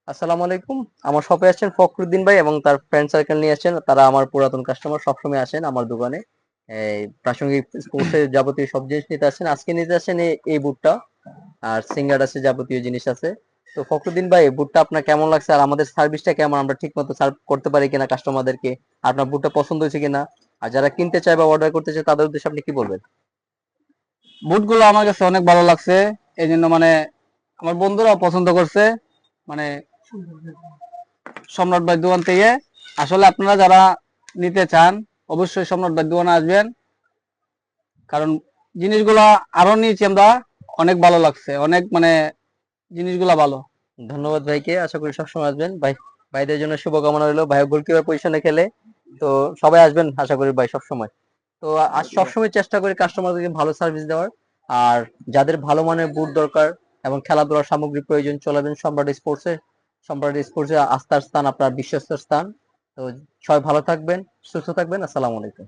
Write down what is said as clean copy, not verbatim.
আসসালামু আলাইকুম। আমার শপে আসছেন ফখরুদ্দিন ভাই এবং তার ফ্রেন্ড সার্কেল নিয়ে আসছেন। তারা আমার পুরাতন কাস্টমার, সবসময় আসেন আমার দোকানে। এই প্রাসঙ্গিক স্পোর্টস এর যাবতীয় সব জিনিস নিতে আসেন। আজকে নিতে আসেন এই বুটটা, আর সিঙ্গার আছে, যাবতীয় জিনিস আছে। তো ফখরুদ্দিন ভাই, বুটটা আপনার কেমন লাগছে আর আমাদের সার্ভিসটা কেমন, আমরা ঠিক মতো সার্ভ করতে পারি কিনা কাস্টমারদেরকে, আপনার বুটটা পছন্দ হয়েছে কিনা, আর যারা কিনতে চায় বা অর্ডার করতে চায় তাদের উদ্দেশ্যে আপনি কি বলবেন? বুটগুলো আমার কাছে অনেক ভালো লাগছে। এই জন্য আমার বন্ধুরাও পছন্দ করছে। মানে সম্রাট ভাই দোকান থেকে আসলে আপনারা যারা নিতে চান অবশ্যই সম্রাট ভাই দোকানে আসবেন। কারণ জিনিসগুলা আরো নিয়েছি আমরা, অনেক ভালো লাগছে, অনেক জিনিসগুলা ভালো। ধন্যবাদ ভাইকে, আশা করি সবসময় আসবেন ভাই। ভাইদের জন্য শুভকামনা রইলো, ভাই গোলকিপার পজিশনে খেলে। তো সবাই আসবেন আশা করি ভাই সবসময়। তো আজ সবসময় চেষ্টা করি কাস্টমারদেরকে ভালো সার্ভিস দেওয়ার। আর যাদের ভালো মানের বুট দরকার এবং খেলাধুলার সামগ্রী প্রয়োজন, চলে আসবেন সম্রাট স্পোর্টসে। সম্রাট স্পোর্টসে আস্থার স্থান, আপনার বিশ্বস্ত স্থান। তো সবাই ভালো থাকবেন, সুস্থ থাকবেন। আসসালামু আলাইকুম।